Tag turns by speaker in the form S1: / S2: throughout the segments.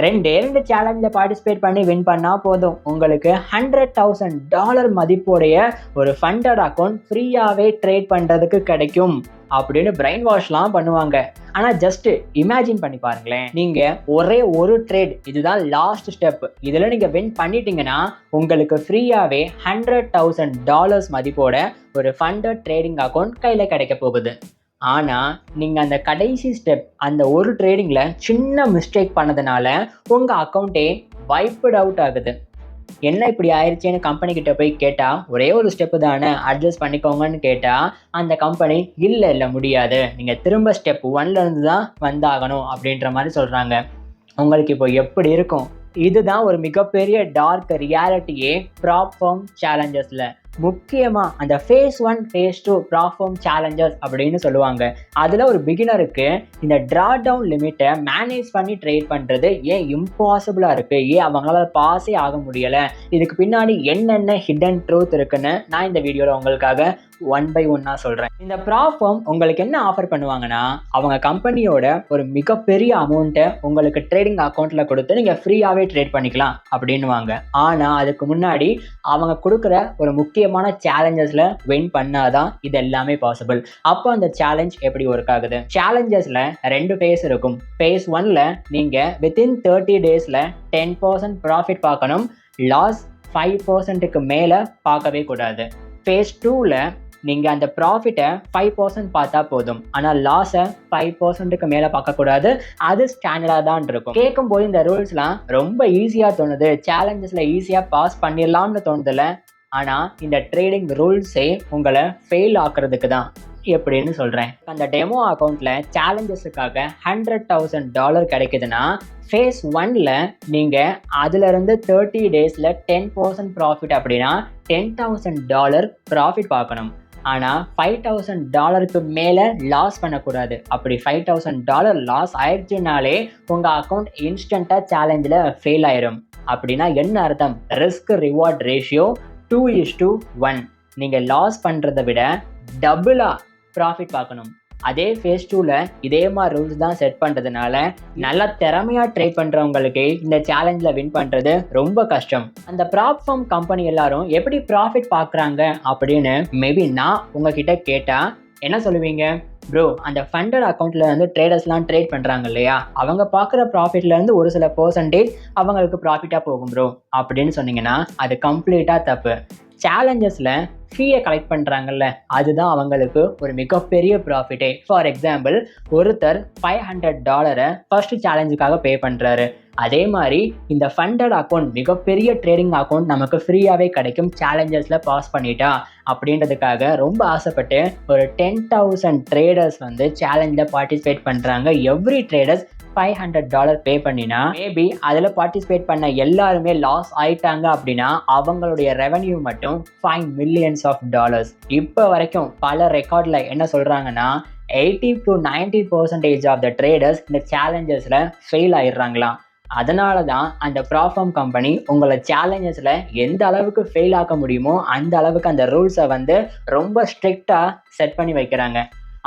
S1: ரெண்டு சேலஞ்சில் பார்ட்டிசிபேட் பண்ணி வின் பண்ணால் போதும், உங்களுக்கு $100,000 மதிப்புடைய ஒரு ஃபண்டட் அக்கௌண்ட் ஃப்ரீயாகவே ட்ரேட் பண்ணுறதுக்கு கிடைக்கும் அப்படின்னு பிரெயின் வாஷ்லாம் பண்ணுவாங்க. ஆனால் ஜஸ்ட் இமேஜின் பண்ணி பாருங்களேன், நீங்கள் ஒரே ஒரு ட்ரேட், இதுதான் லாஸ்ட் ஸ்டெப், இதில் நீங்கள் வின் பண்ணிட்டீங்கன்னா உங்களுக்கு ஃப்ரீயாகவே $100,000 மதிப்போட ஒரு ஃபண்டட் ட்ரேடிங் அக்கௌண்ட் கையில் கிடைக்க போகுது. ஆனால் நீங்கள் அந்த கடைசி ஸ்டெப், அந்த ஒரு ட்ரேடிங்கில் சின்ன மிஸ்டேக் பண்ணதுனால உங்கள் அக்கௌண்ட்டே வைப்டு அவுட் ஆகுது. என்ன இப்படி ஆயிடுச்சேன்னு கம்பெனி கிட்ட போய் கேட்டால், ஒரே ஒரு ஸ்டெப்பு தானே, அட்ஜஸ்ட் பண்ணிக்கோங்கன்னு கேட்டால் அந்த கம்பெனி இல்லை முடியாது, நீங்கள் திரும்ப ஸ்டெப் 1லேருந்து தான் வந்தாகணும் அப்படின்ற மாதிரி சொல்கிறாங்க. உங்களுக்கு இப்போ எப்படி இருக்கும்? இதுதான் ஒரு மிகப்பெரிய டார்க் ரியாலிட்டியே ப்ராப் ஃபார்ம் சேலஞ்சஸில். முக்கியமாக அந்த phase 1 phase 2 prop firm challenges அப்படின்னு சொல்லுவாங்க. அதில் ஒரு பிகினருக்கு இந்த ட்ரா டவுன் லிமிட்டை மேனேஜ் பண்ணி ட்ரேட் பண்ணுறது ஏன் இம்பாசிபிளாக இருக்குது, ஏன் அவங்களால பாஸே ஆக முடியலை, இதுக்கு பின்னாடி என்னென்ன ஹிடன் ட்ரூத் இருக்குன்னு நான் இந்த வீடியோவில் உங்களுக்காக 1 by 1 சொல்கிறேன். இந்த ப்ராப் ஃபார்ம் உங்களுக்கு என்ன ஆஃபர் பண்ணுவாங்கன்னா, அவங்க கம்பெனியோட ஒரு மிகப்பெரிய அமௌண்ட்டை உங்களுக்கு ட்ரேடிங் அக்கௌண்ட்டில் கொடுத்து நீங்கள் ஃப்ரீயாகவே ட்ரேட் பண்ணிக்கலாம் அப்படின்னுவாங்க. ஆனால் அதுக்கு முன்னாடி அவங்க கொடுக்குற ஒரு முக்கியமான சேலஞ்சஸில் வின் பண்ணாதான் இது எல்லாமே பாசிபிள். அப்போ அந்த சேலஞ்ச் எப்படி ஒர்க் ஆகுது? சேலஞ்சஸில் 2 ஃபேஸ் இருக்கும். ஃபேஸ் 1ல் நீங்கள் வித்தின் 30 டேஸில் 10% ப்ராஃபிட் பார்க்கணும், லாஸ் 5%க்கு மேலே பார்க்கவே கூடாது. ஃபேஸ் 2ல் நீங்கள் அந்த ப்ராஃபிட்டை 5% பார்த்தா போதும், ஆனால் லாஸை 5%க்கு மேலே பார்க்கக்கூடாது. அது ஸ்டாண்டர்டாக தான் இருக்கும். கேட்கும்போது இந்த ரூல்ஸ்லாம் ரொம்ப ஈஸியாக தோணுது, சேலஞ்சஸில் ஈஸியாக பாஸ் பண்ணிடலாம்னு தோணுதில்ல. ஆனால் இந்த ட்ரேடிங் ரூல்ஸே உங்களை ஃபெயில் ஆக்குறதுக்கு தான். எப்படின்னு சொல்கிறேன். அந்த டெமோ அக்கௌண்ட்டில் சேலஞ்சஸுக்காக $100,000 கிடைக்குதுன்னா, ஃபேஸ் 1ல் நீங்கள் அதிலிருந்து 30 டேஸில் 10% ப்ராஃபிட் அப்படின்னா $10,000 ப்ராஃபிட் பார்க்கணும். ஆனால் $5,000க்கு மேலே லாஸ் பண்ணக்கூடாது. அப்படி $5,000 லாஸ் ஆயிடுச்சுனாலே உங்கள் அக்கௌண்ட் இன்ஸ்டண்ட்டாக சேலஞ்சில் ஃபெயில் ஆயிரும். அப்படின்னா என்ன அர்த்தம்? Risk reward ratio 2:1. நீங்கள் லாஸ் பண்ணுறதை விட டபுளாக ப்ராஃபிட் பார்க்கணும். அதே ஃபேஸ் 2ல் இதே மாதிரி ரூல்ஸ் தான் செட் பண்ணுறதுனால நல்லா திறமையாக ட்ரை பண்ணுறவங்களுக்கு இந்த சேலஞ்சில் வின் பண்ணுறது ரொம்ப கஷ்டம். அந்த ப்ராப் ஃபார்ம் கம்பெனி எல்லாரும் எப்படி ப்ராஃபிட் பார்க்குறாங்க அப்படின்னு மேபி நான் உங்ககிட்ட கேட்டால் என்ன சொல்லுவீங்க? ப்ரோ, அந்த ஃபண்டட் அக்கௌண்ட்டில் வந்து ட்ரேடர்ஸ்லாம் ட்ரேட் பண்ணுறாங்க இல்லையா, அவங்க பார்க்குற ப்ராஃபிட்லேருந்து ஒரு சில பர்சன்டேஜ் அவங்களுக்கு ப்ராஃபிட்டாக போகும் ப்ரோ அப்படின்னு சொன்னீங்கன்னா அது கம்ப்ளீட்டாக தப்பு. சேலஞ்சஸில் ஃபீயை கலெக்ட் பண்ணுறாங்கல்ல, அதுதான் அவங்களுக்கு ஒரு மிகப்பெரிய ப்ராஃபிட்டே. ஃபார் எக்ஸாம்பிள், ஒருத்தர் $500 ஃபர்ஸ்ட் சேலஞ்சுக்காக பே பண்ணுறாரு. அதே மாதிரி இந்த ஃபண்டட் அக்கௌண்ட் மிகப்பெரிய ட்ரேடிங் அக்கௌண்ட் நமக்கு ஃப்ரீயாகவே கிடைக்கும் சேலஞ்சஸில் பாஸ் பண்ணிட்டா அப்படின்றதுக்காக ரொம்ப ஆசைப்பட்டு ஒரு 10,000 ட்ரேடர்ஸ் வந்து சேலஞ்சில் பார்ட்டிசிபேட் பண்ணுறாங்க. எவ்ரி ட்ரேடர்ஸ் $500 பே பண்ணினா மேபி அதில் பார்ட்டிசிபேட் பண்ண எல்லாருமே லாஸ் ஆயிட்டாங்க அப்படின்னா அவங்களுடைய ரெவன்யூ மட்டும் $5 million. இப்போ வரைக்கும் பல ரெக்கார்டில் என்ன சொல்கிறாங்கன்னா 80 to 90% ஆஃப் த ட்ரேடர்ஸ் இந்த சேலஞ்சஸில் ஃபெயில் ஆயிடுறாங்களாம். அதனால தான் அந்த ப்ராப் ஃபார்ம் கம்பெனி உங்களை சேலஞ்சஸில் எந்த அளவுக்கு ஃபெயில் ஆக்க முடியுமோ அந்த அளவுக்கு அந்த ரூல்ஸை வந்து ரொம்ப ஸ்ட்ரிக்டாக செட் பண்ணி வைக்கிறாங்க.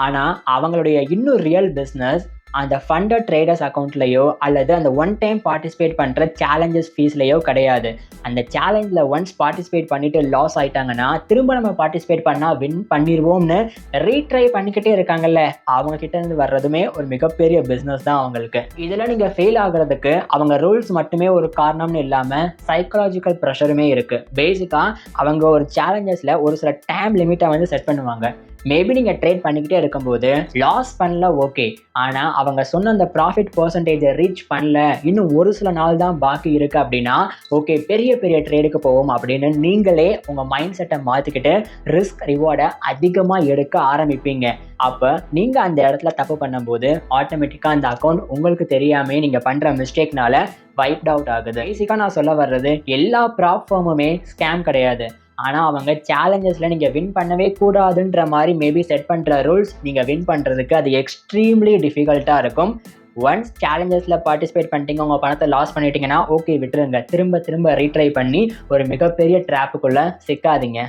S1: ஆனால் அவங்களுடைய இன்னும் ரியல் பிஸ்னஸ் அந்த ஃபண்டட் ட்ரேடர்ஸ் அக்கௌண்ட்லேயோ அல்லது அந்த ஒன் டைம் பார்ட்டிசிபேட் பண்ணுற சேலஞ்சஸ் ஃபீஸ்லேயோ கிடையாது. அந்த சேலஞ்சில் ஒன்ஸ் பார்ட்டிசிபேட் பண்ணிவிட்டு லாஸ் ஆகிட்டாங்கன்னா திரும்ப நம்ம பார்ட்டிசிபேட் பண்ணால் வின் பண்ணிடுவோம்னு ரீட்ரை பண்ணிக்கிட்டே இருக்காங்கல்ல, அவங்கக்கிட்டேருந்து வர்றதுமே ஒரு மிகப்பெரிய பிஸ்னஸ் தான் அவங்களுக்கு. இதில் நீங்கள் ஃபெயில் ஆகிறதுக்கு அவங்க ரூல்ஸ் மட்டுமே ஒரு காரணம்னு இல்லாமல் சைக்கலாஜிக்கல் ப்ரெஷருமே இருக்குது. பேசிக்காக அவங்க ஒரு சேலஞ்சஸில் ஒரு சில டைம் லிமிட்டை வந்து செட் பண்ணுவாங்க. மேபி நீங்கள் ட்ரேட் பண்ணிக்கிட்டே இருக்கும்போது லாஸ் பண்ணல ஓகே, ஆனால் அவங்க சொன்ன அந்த ப்ராஃபிட் பர்சன்டேஜை ரீச் பண்ணல, இன்னும் ஒரு சில நாள் தான் பாக்கி இருக்குது அப்படின்னா ஓகே பெரிய பெரிய ட்ரேடுக்கு போவோம் அப்படின்னு நீங்களே உங்கள் மைண்ட் செட்டை மாற்றிக்கிட்டு ரிஸ்க் ரிவார்டை அதிகமாக எடுக்க ஆரம்பிப்பீங்க. அப்போ நீங்கள் அந்த இடத்துல தப்பு பண்ணும்போது ஆட்டோமேட்டிக்காக அந்த அக்கௌண்ட் உங்களுக்கு தெரியாமே நீங்கள் பண்ணுற மிஸ்டேக்னால வைப்ட் அவுட் ஆகுது. பேசிக்காக நான் சொல்ல வர்றது, எல்லா ப்ராப் ஃபார்முமே ஸ்கேம் கிடையாது. ஆனால் அவங்க சேலஞ்சஸில் நீங்கள் வின் பண்ணவே கூடாதுன்ற மாதிரி மேபி செட் பண்ணுற ரூல்ஸ் நீங்கள் வின் பண்ணுறதுக்கு அது எக்ஸ்ட்ரீம்லி டிஃபிகல்ட்டாக இருக்கும். ஒன்ஸ் சேலஞ்சஸில் பார்ட்டிசிபேட் பண்ணிட்டீங்க, உங்கள் பணத்தை லாஸ் பண்ணிட்டீங்கன்னா ஓகே விட்டுருங்க, திரும்ப ரீட்ரை பண்ணி ஒரு மிகப்பெரிய ட்ராப்புக்குள்ளே சிக்காதீங்க.